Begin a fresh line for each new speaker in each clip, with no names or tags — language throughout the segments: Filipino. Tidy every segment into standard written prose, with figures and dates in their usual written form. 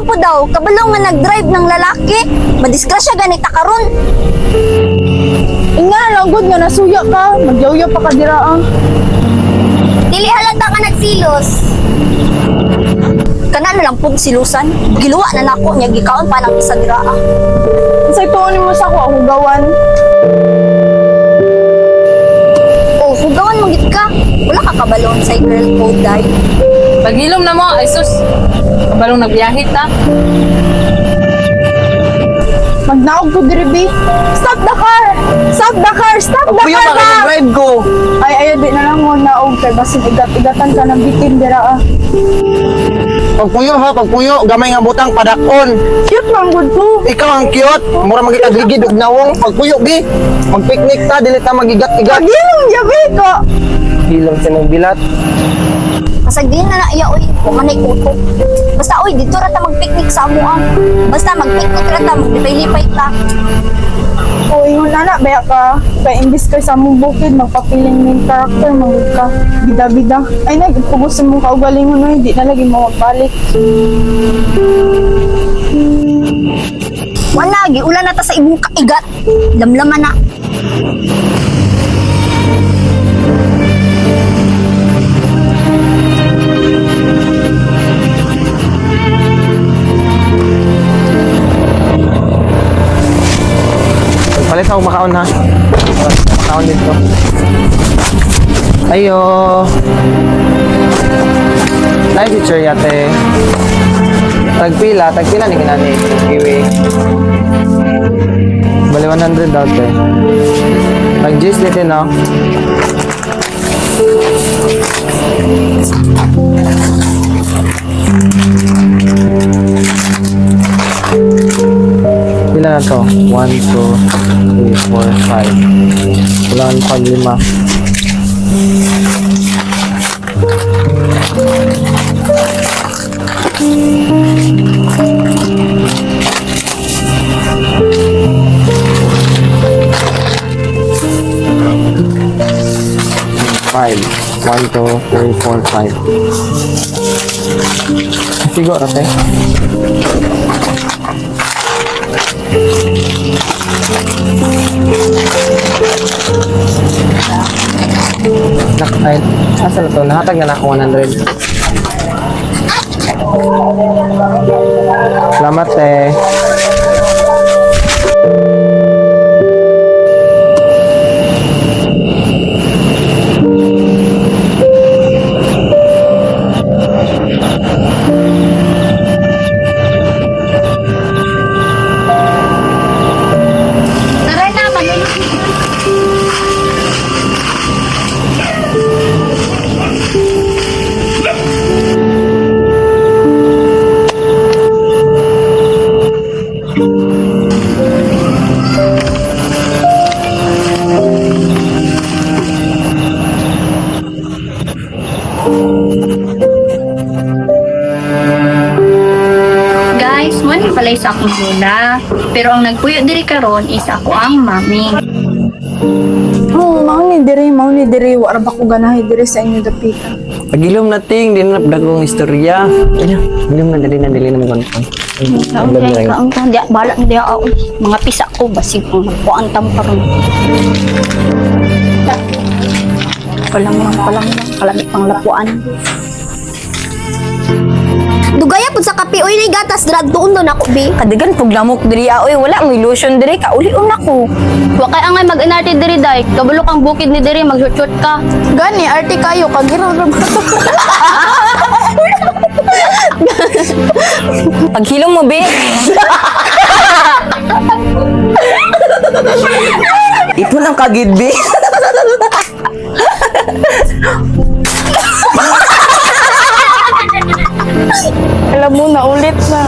gwapo daw, kabalo nga nag-drive ng lalaki. Madisgrasya ganit ta karon.
Nga lang good nga nasuya ka, magyawya pa ka dira ah.
Dili halata ka nagsilos. Kana na lang pug silusan. Giluwa na nako nya gikaon pa nang isa dira.
Unsay tuon mo sa ako gawan?
Oh, hugawan mo gid ka. Wala ka kabalon sa girl code dai.
Paghilom na mo, ay sus. Kabalong nagbiyahe ta.
Magnaog ko diri bi. Stop the car! Stop the car! Stop the
Puyo
car!
pa kayo drive ko.
Ay ayo di na lang mo naog kay basin igat-igatan ka ng bitin dira ah.
Pagpuyo ha, pagpuyo. Gamay nga butang padakon.
Cute man good ko.
Ikaw ang cute. Mura magitagligid og nawong. Pagpuyo gi. Magpiknik ta, dili ta magigat-igat.
Pagilong jabi ko.
Hilom sa ng bilat.
Kasag din na na iya oy, kumanay utok. Basta oy, dito ra ta magpiknik sa amo ah. Basta magpiknik ra ta, maglipay-lipay ta.
O ingon na baya ka. Kay imbis kay sa mong bukid magpapiling main character mangud ka. Bida-bida. Ay nagpugos sa mong kaugalingon oy, di na lagi mo magbalik.
Wala gi ulan na ta sa imong kaigat. Lamlaman na.
Palit ako makaon ha. Makaon dito. Ayo. Nice picture yate. Tagpila ni kinani. Kiwi. Bali 100 daw te. Tag-juice dito no. Pila na to? 1, 2, 3, 4, 5. Wala na pag 5. Five. 1, 2, 3, 4, 5. Siguro, te. Ay, asa na to? Nahatag na ako 100. Salamat eh.
Tara na, manunod.
Guys, mo ni pala isa akong lola. Pero ang nagpuyo diri karon is ako ang mami.
Oh, mao ni diri wa ra ba ko ganahay diri sa inyo dapitan.
Pagilom nating, di na dagong istorya. Ano? Ilom na dali na mga konton.
Okay, kaang ka, di, bala na di ako. Mga pisa ko, basig kung magpuan tamparon. Palang lang, kalami pang lapuan. Dugaya pud sa kape, oy, nay gatas, drag doon doon ako, be.
Kadigan pug lamok diri oy, wala mo illusion diri ka ulion ako.
Wa kay angay mag-inarte diri day. Kabalo kang bukid ni diri mag-shoot ka.
Gani arte kayo kagiraw ra ba?
Paghilom mo be.
Ito lang kagid, be.
Alam mo na ulit na.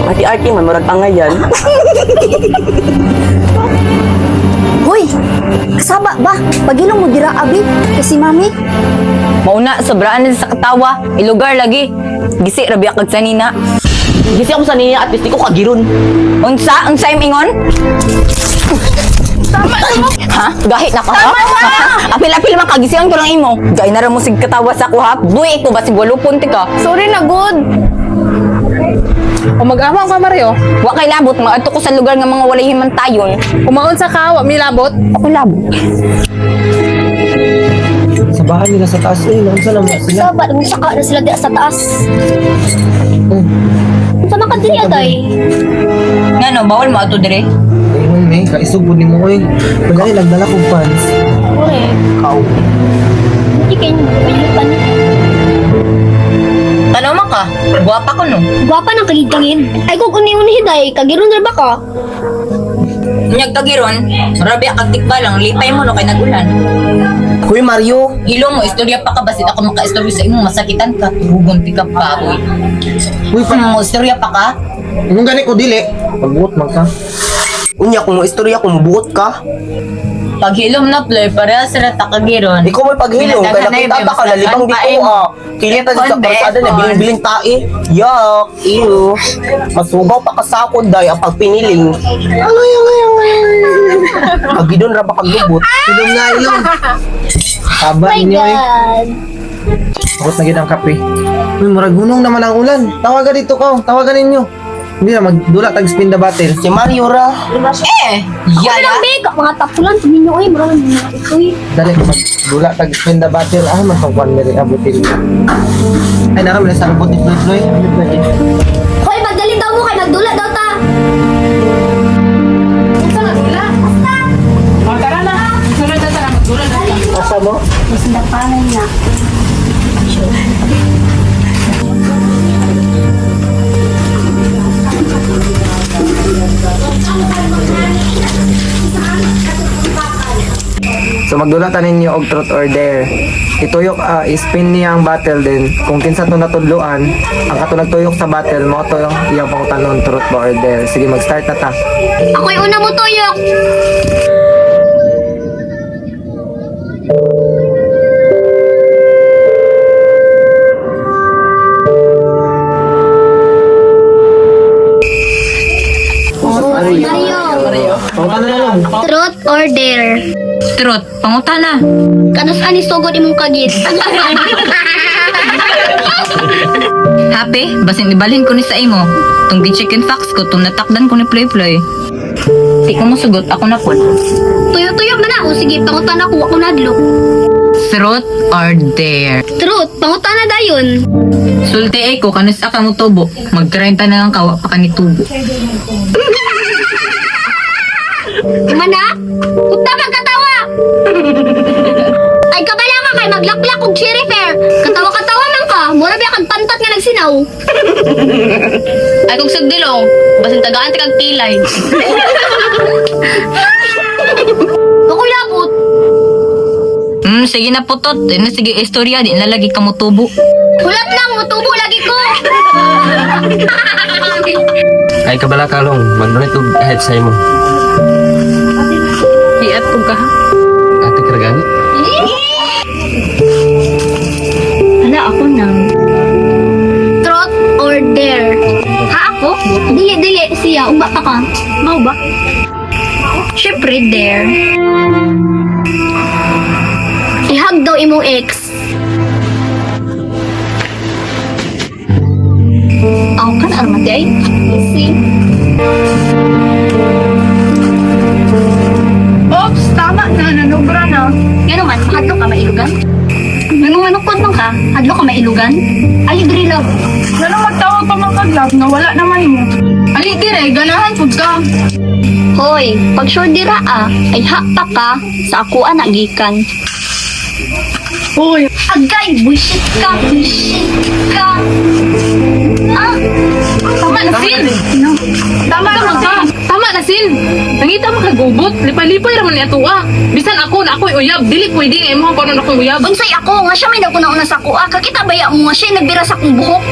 Ati-ati man, murag pangayan.
Hoy, kasaba ba? Pagilong mo dira, abi, kasi mami.
Mauna sobraan na sa katawa, ilugar lagi. Gisi rabi kag sanina.
Gisi ako sa niya at least di ko kagiron.
Unsa im ingon?
Tama na mo.
Ha? Gahit na ka ha? Apil-apil man kagisihan ko lang imo. Gay na ra mo sig katawa sa ko ha. Buy ito ba sig walupon ti ka?
Sorry na good.
O mag-amang ka Mario.
Wa kay labot, maato ko sa lugar nga mga walay himantayon.
Kumaon sa ka, wa mi labot.
Ako labot.
Sa bahay nila sa taas eh. Nang saan naman sila?
Sabat, musaka na sila di sa taas. Sama ka diri aday.
Ngano, bawal mo ato dire?
Ayun may, kaisugod ni mo eh. Pagay, nagdala kong pants.
Ore,
Kao.
hindi kayo nagpapalitan.
Tanaw man ka, guwapa ko no.
Gwapa ng kagitangin. Ay kung uni-uni hiday, kagiron na ba ka?
Nyag tagiron, rabi akag tikbalang, lipay mo no kay nagulan.
Kuya Mario,
Ilo mo, istorya pa ka, basit ako maka-istorya sa imo, masakitan ka, tugon ti ka pa, boy.
Uy,
Mo, istorya pa ka?
anong gani ko dili? Pagbuot man ka.
unya kung istorya kung mubuot ka.
Pag hilom na play, pareha sila takagiron.
Ikaw may paghilong, kaya nakita ba ka lalibang dito ah. Kilita sa kalsada na biling-biling tae. Yak, iyo. Masugaw pa kasakod dahi ang pagpiniling. Angay. Pagidon ra ba kaglubot?
Ilong nga, ilong. Haba
My
ninyo eh.
God.
Bakit na gid ang kape? Uy, murag hunong naman ang ulan. Tawagan dito ka, tawagan ninyo. Hindi na, magdula tag spin the battle.
Si Mario ra.
Yala. Beka, mga tapulan, tuminyo ay, maraming mga itoy.
Dali, magdula tag spin the battle. Ah, masangkwan na rin abutin. Ay, nakamala sa abot ni Floy.
Hoy, magdali daw mo, kay magdula daw ta.
Asa na dula? O tara na. Sunod na tara, magdula na.
Asa mo?
Mas dapanan na.
So magdulatan ninyo og truth or dare. Ituyok spin niya ang battle din. Kung kinsa to natudluan, ang ato nagtuyok sa battle mo to iyang pangutanon truth ba or dare. Sige mag-start na ta.
Ako'y una mo tuyok. Mario,
Pangutan na lang.
truth or dare?
Trot, pangutana.
Kanos ani sugod imong kagit?
Happy, basin ibalhin ko ni sa imo. Tung di chicken fox ko, tung natakdan ko ni Ploy. Di ko mo sugot, ako na po.
Tuyok-tuyok na na. O sige, pangutan ako, ako nadlok.
Truth or dare?
Truth, pangutan na dayon.
Sulti ko, kanus ka mo tubo. Mag-30 na lang kawa pa ka ni tubo.
Mana? Punta magkatawa! Ay, kabala ka kay maglaklak og cherry fair. Katawa-katawa man ka. Mura biya kag pantat nga nagsinaw.
Ay kung sagdilong, basin tagaan ti kag kilay.
Ako labot.
Sige na putot. Sige, istorya, di na lagi ka mo tubo.
Hulat lang, mutubo lagi ko.
Ay kabala kalong, mag-donate og ahead sa imo.
Iat po ka.
Ate karagani.
Hala, ako na.
Truth or dare? Ha, ako? Dili, siya. Umba pa ka. Mau ba?
Syempre, dare.
Ihag daw imong ex.
Ako ka na armati ay.
Easy.
Oops, tama na, nanubra na.
Yan naman, hadlo ka mailugan? Manunganukod nung ka, hadlo ka mailugan? Ay, diri love.
Ganun magtawag pa mga kaglab na wala naman mo. Ali, dire, ganahan po ka.
Hoy, pag sure dira ay hakpa ka sa ako anagikan.
Uy,
Agay, bullshit ka.
Tama na, Sin! Tama na ka! Tama na, Sin! Nangita mo kagubot, lipay-lipay raman ni atua. Bisan ako na ako'y uyab, dili pwede nga mo kung ano ako'y uyab.
Unsay ako, nga siya may naguna-una sa kuha. Kakita baya mo nga siya nagbira sa kong buhok.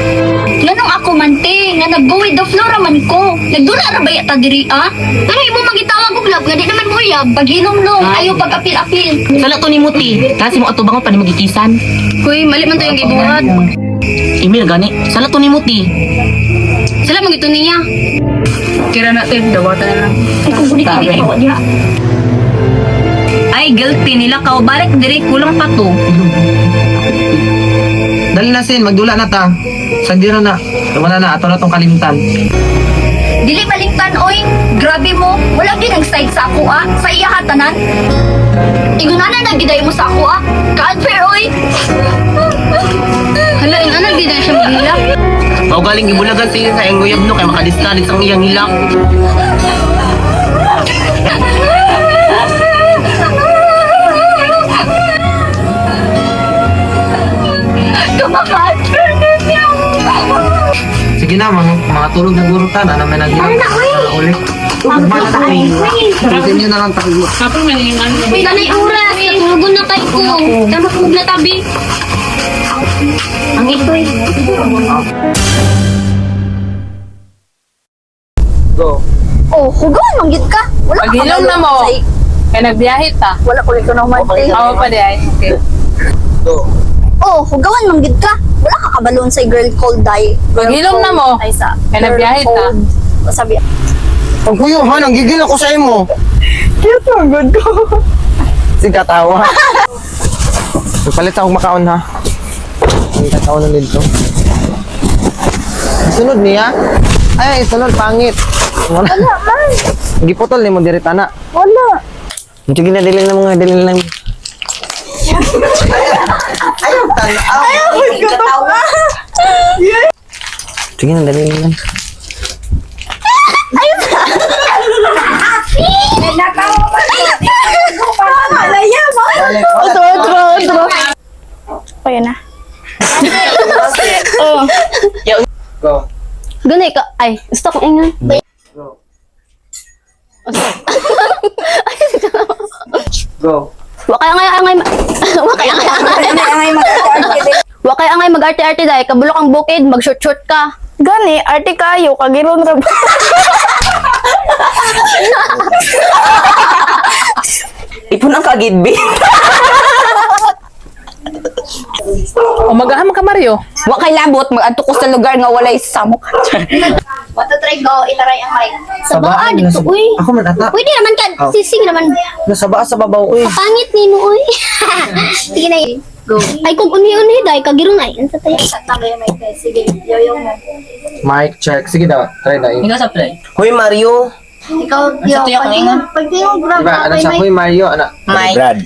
Ganong ako man, te. Nga nag-go with the flow raman ko. Nagdula ra baya ta diri, ah? Ano imo magitawag og love, nga di naman mo uyab. Pag-ilom-lom, ayaw pag-apil-apil.
Sala to ni Muti. Kasi mo ato bangon pa ni magikisan.
Kuy, mali man to yung gibuhat.
Emil gani. Sala to ni Muti.
Sala mo gito niya.
Kira natin, dawatan na lang.
Ay, kung bulit ka dito, diha.
Ay, guilty nila ka. Balik diri, kulang pa to.
Dali na sin, magdula na ta. Sandira na. Wala na, ato na tong kalimtan.
Dili balingtan, oy. Grabe mo. Wala din nag-side sa ako, ah. Sa iya hatanan. Igunanan na giday mo sa ako, ah. Ka-unfair, oy.
Hala, ing anak, di na siya maghilak.
Mao galing ibulagan sa iyo sa iyang uyab no kay makadistanis ang iyang hilak.
Kumaka-unfair din niya.
Sige na, mga tulog na guro ka na naman naghirap. Ulit. Pagdating nyo na lang tayo.
Kapag maningan.
Ganay oras, natulugon na tayo ko. Tama ko na tabi. Ang ito'y.
Go.
Oh, hugawan manggit ka. Wala ka
Paghilom na mo.
sa-
Kaya nagbiyahe ta.
Wala ko ito naman, te.
Ako pa di ay. Okay.
Go.
Oh, hugawan manggit ka. Wala ka kabalon sa girl called Dai.
Paghilom na mo.
Ay, sa
Kaya nagbiyahe ta.
Sabi,
Pag kuyo ha, nanggigil ako sa imo.
Cute na good ko.
Sige, katawa. Palit akong makaon ha. Ang katawa na dito. Sunod niya. Ay, sunod, pangit. Wala man. Giputol ni mo dirita na.
Wala.
Sige na, dilin lang mga, dilin lang. Sige na, dilin lang.
Kaya na.
Go.
Ganay ka. Ay, gusto kong ingan.
Go.
Wakay angay Wakay angay mag-arte-arte dahil kabulok ang bukid, mag-shoot-shoot ka.
Gani, arte kayo, kagiron ra ba?
Ipon ang kagidbi.
Umagahan ka Mario.
Wa kay labot mag-adto ko sa lugar nga walay samok.
What to try go, itaray ang mic. Sa baa,
Sabaan,
dito, uy.
Ako man ata.
Pwede naman ka,
Oh.
sisig naman.
Nasa baa sa babaw, uy.
Pangit ni mo, uy. Sige na, go. Ay, kung uni-uni, dahil kagirong ay. Ano sa tayo? Sa tabay ang mic, sige, yoyo mo.
Mic check. Sige daw, try na.
Ikaw sa play.
Hoy Mario.
Ikaw, yo,
tuyo ka ingon?
pag tingong grab
Diba, ano siya? Uy, Mario, ano?
Mike.
Brad.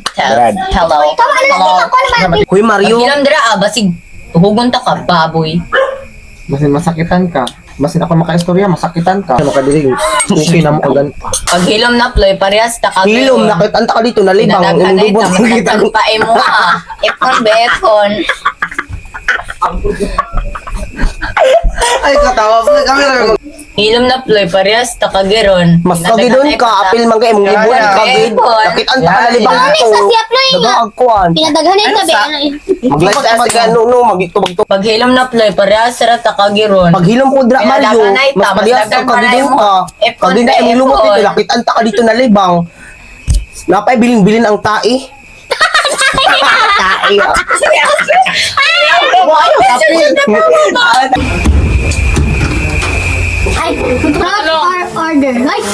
Hello.
Tama na natin ako naman.
Hoy Mario.
Hilam dira basig tuhugon ta ka baboy.
Basin masakitan ka. Basin ako makaistorya, masakitan ka. Makadilig. Okay na mo agad.
Pag hilom na ploy parehas ta ka.
Hilom, nakitanta ka dito, nalibang.
Pinadaghanay
Umulubon
ta
ang kita.
matagpan pa imo ah. Ipon beton.
Ay, katawa pa kami rin.
Hilom na ploy parehas ta ka giron.
Mas kagidon ka, apil man kay imong libon
Kaya,
kagid.
kaya.
Nakitanta ka nalibang
Ano
dito.
sa siap na yun nga?
Nagagkuan.
Pinadaghanin ka, be.
Maglayas ka no magitubag to.
Pag hilom na ploy parehas ra ta ka giron.
Pag hilom ko dra Mario,
Pinadaghanay ta,
mas palihas
mas
ka
daghan
kagidon
pa
ka.
na imo.
Pag di na imong lumot dito, nakitanta ka dito nalibang. Napay bilin-bilin ang tai. Tai.
Ay, order. Like.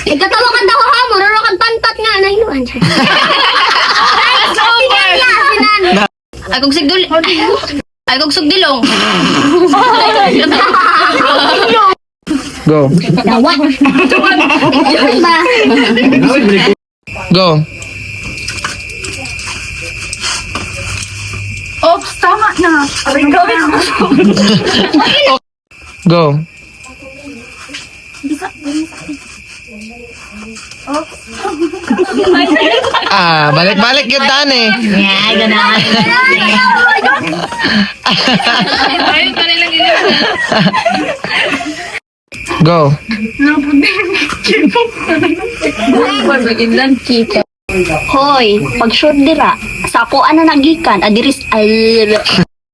Ikatawa ka daw ha, mararo kang pantat nga na inuan.
Ay, kung sigdul... Ay, kung sugdilong.
Go.
Dawat. Ba?
Go.
Oops, tama na.
Go. Balik-balik yun tani.
Ayun pa nilang ginagawa.
Go.
Hoy, pag sure dira, sa ako ano nagikan, adiris al